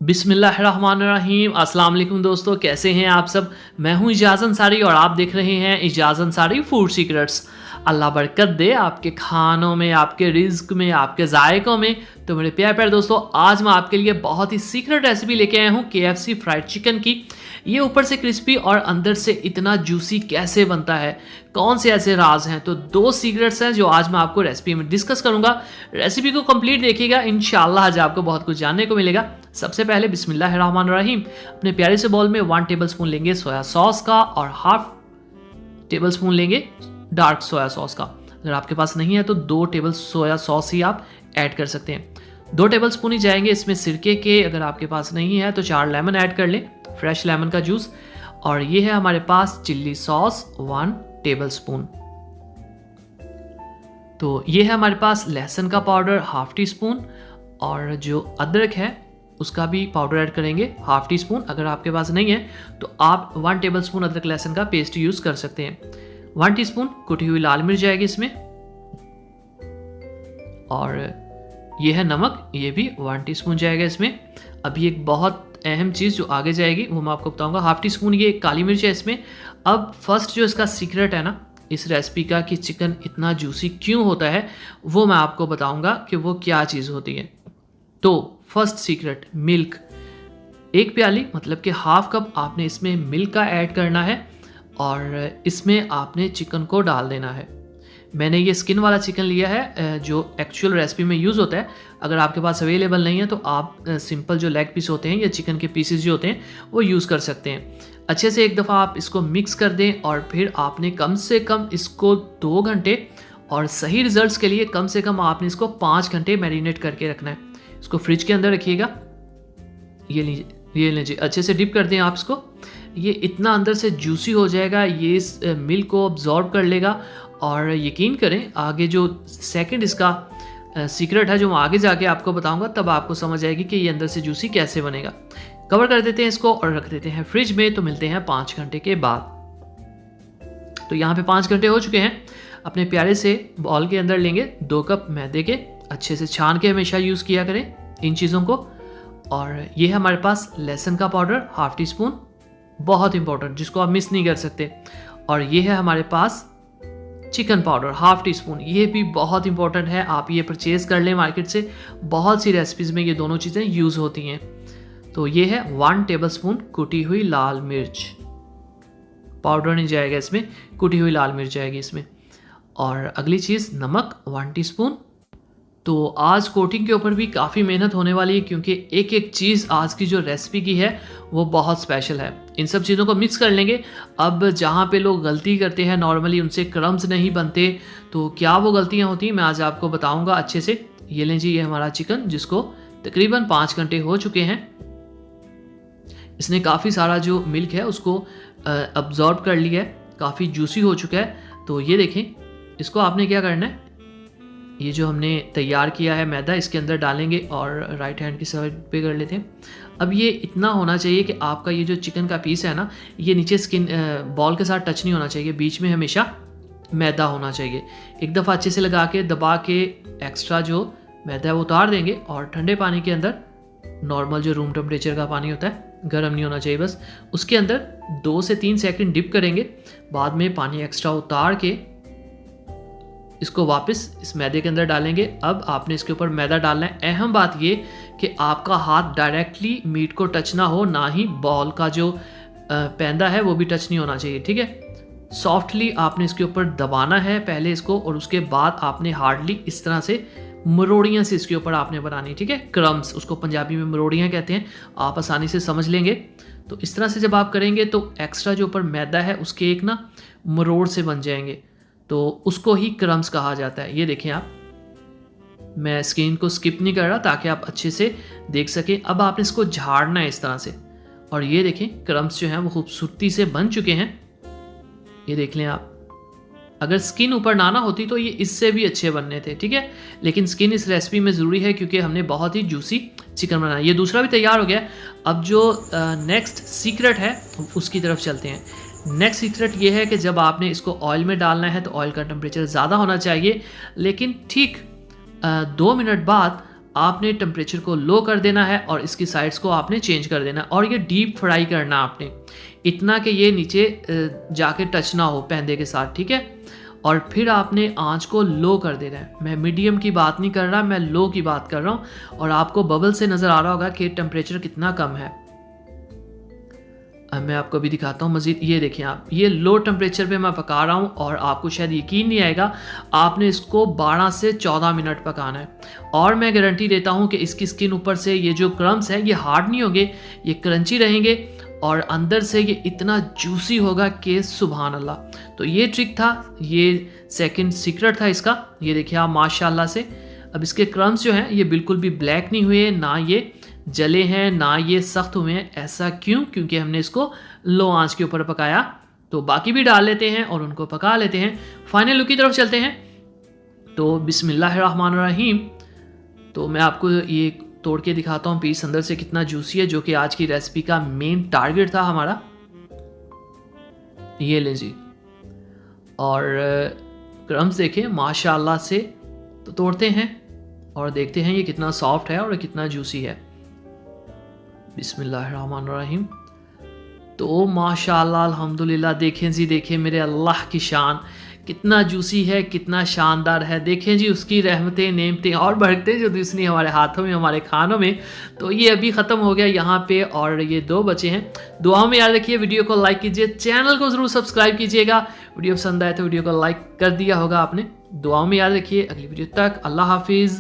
बिस्मिल्लाहिर्रहमानिर्रहीम। अस्सलाम वालेकुम दोस्तों, कैसे हैं आप सब। मैं हूं इजाज़ अंसारी और आप देख रहे हैं इजाज़ अंसारी फूड सीक्रेट्स। अल्लाह बरकत दे आपके खानों में, आपके रिज्क में, आपके जायकों में। तो मेरे प्यारे प्यारे दोस्तों, आज मैं आपके लिए बहुत ही सीक्रेट रेसिपी लेके आया हूं KFC फ्राइड चिकन की। ये ऊपर से क्रिस्पी और अंदर से इतना जूसी कैसे बनता है, कौन से ऐसे राज हैं। तो 2 सीक्रेट्स हैं जो आज मैं आपको रेसिपी में डिस्कस करूंगा। रेसिपी को कंप्लीट देखिएगा, इंशाल्लाह आज आपको बहुत कुछ जानने को मिलेगा। सबसे पहले बिस्मिल्लाहिर्रहमानिर्रहीम, अपने प्यारे से बाउल में 1 टेबलस्पून लेंगे सोया सॉस का और हाफ टेबलस्पून लेंगे डार्क सोया सॉस का। अगर आपके पास नहीं है तो 2 टेबल सोया सॉस ही आप ऐड कर सकते हैं। 2 टेबलस्पून ही जाएंगे इसमें सिरके के। अगर आपके पास नहीं है तो 4 लेमन ऐड कर लें, फ्रेश लेमन का जूस। और ये है हमारे पास चिल्ली सॉस 1 टेबलस्पून। तो ये है हमारे पास लहसुन का पाउडर हाफ टी स्पून, और जो अदरक है उसका भी पाउडर ऐड करेंगे हाफ टी स्पून। अगर आपके पास नहीं है तो आप 1 टेबलस्पून अदरक लहसुन का पेस्ट यूज कर सकते हैं। 1 टीस्पून कुटी हुई लाल मिर्च जाएगी इसमें, और ये है नमक, ये भी 1 टीस्पून जाएगा इसमें। अभी एक बहुत अहम चीज़ जो आगे जाएगी वो मैं आपको बताऊंगा। हाफ टी स्पून ये काली मिर्च है इसमें। अब फर्स्ट जो इसका सीक्रेट है ना इस रेसिपी का कि चिकन इतना जूसी क्यों होता है, वो मैं आपको बताऊंगा कि वो क्या चीज़ होती है। तो फर्स्ट सीक्रेट, मिल्क। 1 प्याली मतलब कि हाफ कप आपने इसमें मिल्क का ऐड करना है और इसमें आपने चिकन को डाल देना है। मैंने ये स्किन वाला चिकन लिया है जो एक्चुअल रेसिपी में यूज़ होता है। अगर आपके पास अवेलेबल नहीं है तो आप सिंपल जो लेग पीस होते हैं या चिकन के पीसेस जो होते हैं वो यूज़ कर सकते हैं। अच्छे से एक दफ़ा आप इसको मिक्स कर दें और फिर आपने कम से कम इसको 2 घंटे, और सही रिजल्ट्स के लिए कम से कम आपने इसको 5 घंटे मैरिनेट करके रखना है। इसको फ्रिज के अंदर रखिएगा। ये लीजिए अच्छे से डिप कर दें आप इसको। ये इतना अंदर से जूसी हो जाएगा, ये इस मिल्क को अब्जॉर्ब कर लेगा। और यकीन करें आगे जो सेकंड इसका सीक्रेट है जो मैं आगे जाके आपको बताऊंगा, तब आपको समझ आएगी कि ये अंदर से जूसी कैसे बनेगा। कवर कर देते हैं इसको और रख देते हैं फ्रिज में। तो मिलते हैं 5 घंटे के बाद। तो यहाँ पे 5 घंटे हो चुके हैं। अपने प्यारे से बॉल के अंदर लेंगे 2 कप मैदे के, अच्छे से छान के हमेशा यूज़ किया करें इन चीज़ों को। और ये है हमारे पास लहसुन का पाउडर हाफ टी स्पून, बहुत इंपॉर्टेंट, जिसको आप मिस नहीं कर सकते। और ये है हमारे पास chicken powder half teaspoon, ये भी बहुत इंपॉर्टेंट है। आप ये परचेज कर लें मार्केट से, बहुत सी रेसिपीज़ में ये दोनों चीज़ें यूज़ होती हैं। तो ये है 1 टेबलस्पून कुटी हुई लाल मिर्च, पाउडर नहीं जाएगा इसमें, कुटी हुई लाल मिर्च जाएगी इसमें। और अगली चीज़ नमक 1 टीस्पून। तो आज कोटिंग के ऊपर भी काफ़ी मेहनत होने वाली है, क्योंकि एक एक चीज़ आज की जो रेसिपी की है वो बहुत स्पेशल है। इन सब चीज़ों को मिक्स कर लेंगे। अब जहाँ पे लोग गलती करते हैं नॉर्मली उनसे क्रम्स नहीं बनते, तो क्या वो गलतियाँ होती हैं मैं आज आपको बताऊँगा अच्छे से। ये लें जी, ये हमारा चिकन जिसको तकरीबन 5 घंटे हो चुके हैं। इसने काफ़ी सारा जो मिल्क है उसको अब्जॉर्ब कर लिया है, काफ़ी जूसी हो चुका है। तो ये देखें, इसको आपने क्या करना है, ये जो हमने तैयार किया है मैदा इसके अंदर डालेंगे और राइट हैंड की साइड पे कर लेते हैं। अब ये इतना होना चाहिए कि आपका ये जो चिकन का पीस है ना, ये नीचे स्किन बॉल के साथ टच नहीं होना चाहिए, बीच में हमेशा मैदा होना चाहिए। एक दफ़ा अच्छे से लगा के दबा के एक्स्ट्रा जो मैदा है वो उतार देंगे, और ठंडे पानी के अंदर, नॉर्मल जो रूम टेम्परेचर का पानी होता है, गर्म नहीं होना चाहिए बस, उसके अंदर 2 से 3 सेकंड डिप करेंगे। बाद में पानी एक्स्ट्रा उतार के इसको वापस इस मैदे के अंदर डालेंगे। अब आपने इसके ऊपर मैदा डालना है। अहम बात ये कि आपका हाथ डायरेक्टली मीट को टच ना हो, ना ही बॉल का जो पैंदा है वो भी टच नहीं होना चाहिए, ठीक है। सॉफ्टली आपने इसके ऊपर दबाना है पहले इसको, और उसके बाद आपने हार्डली इस तरह से मरोड़ियाँ से इसके ऊपर आपने बनानी, ठीक है। क्रम्स, उसको पंजाबी में मरोड़ियाँ कहते हैं, आप आसानी से समझ लेंगे। तो इस तरह से जब आप करेंगे तो एक्स्ट्रा जो ऊपर मैदा है उसके एक ना मरोड़ से बन जाएंगे, तो उसको ही क्रम्स कहा जाता है। ये देखें आप, मैं स्क्रीन को स्किप नहीं कर रहा ताकि आप अच्छे से देख सकें। अब आपने इसको झाड़ना है इस तरह से, और ये देखें क्रम्स जो हैं वो खूबसूरती से बन चुके हैं। ये देख लें आप, अगर स्किन ऊपर ना होती तो ये इससे भी अच्छे बनने थे, ठीक है। लेकिन स्किन इस रेसिपी में ज़रूरी है क्योंकि हमने बहुत ही जूसी चिकन बनाया। ये दूसरा भी तैयार हो गया। अब जो नेक्स्ट सीक्रेट है उसकी तरफ चलते हैं। नेक्स्ट सीक्रेट ये है कि जब आपने इसको ऑयल में डालना है तो ऑयल का टेम्परेचर ज़्यादा होना चाहिए, लेकिन ठीक 2 मिनट बाद आपने टेम्परेचर को लो कर देना है और इसकी साइड्स को आपने चेंज कर देना है और ये डीप फ्राई करना आपने, इतना कि ये नीचे जाके टच ना हो पैंदे के साथ, ठीक है। और फिर आपने आंच को लो कर देना है। मैं मीडियम की बात नहीं कर रहा, मैं लो की बात कर रहा हूँ। और आपको बबल से नज़र आ रहा होगा कि टेम्परेचर कितना कम है। अब मैं आपको भी दिखाता हूँ मज़ीद। ये देखें आप, ये लो टेम्परेचर पे मैं पका रहा हूँ और आपको शायद यकीन नहीं आएगा, आपने इसको 12 से 14 मिनट पकाना है। और मैं गारंटी देता हूँ कि इसकी स्किन ऊपर से ये जो क्रम्स हैं ये हार्ड नहीं होंगे, ये क्रंची रहेंगे और अंदर से ये इतना जूसी होगा कि सुभान अल्लाह। तो ये ट्रिक था, ये सेकंड सीक्रेट था इसका। ये देखिए आप माशाल्लाह से अब इसके क्रम्स जो हैं ये बिल्कुल भी ब्लैक नहीं हुए, ना ये जले हैं, ना ये सख्त हुए हैं। ऐसा क्यों? क्योंकि हमने इसको लो आंच के ऊपर पकाया। तो बाकी भी डाल लेते हैं और उनको पका लेते हैं। फाइनल लुक की तरफ चलते हैं। तो बिस्मिल्लाहिर्रहमानिर्रहीम। तो मैं आपको ये तोड़ के दिखाता हूँ पीस अंदर से कितना जूसी है, जो कि आज की रेसिपी का मेन टारगेट था हमारा। ये लें जी, और क्रम्स देखें माशाल्लाह से। तो तोड़ते हैं और देखते हैं ये कितना सॉफ्ट है और कितना जूसी है। बिस्मिल्लाहिर्रहमानिर्रहीम। तो माशाल्लाह अल्हम्दुलिल्लाह, देखें जी, देखें मेरे अल्लाह की शान, कितना जूसी है, कितना शानदार है। देखें जी उसकी रहमतें नेमतें और बरकतें जो दूसरी हमारे हाथों में, हमारे खानों में। तो ये अभी ख़त्म हो गया यहाँ पे और ये 2 बचे हैं। दुआओं में याद रखिए, वीडियो को लाइक कीजिए, चैनल को ज़रूर सब्सक्राइब कीजिएगा। वीडियो पसंद आए तो वीडियो को लाइक कर दिया होगा आपने। दुआओं में याद रखिए। अगली वीडियो तक अल्लाह हाफिज़।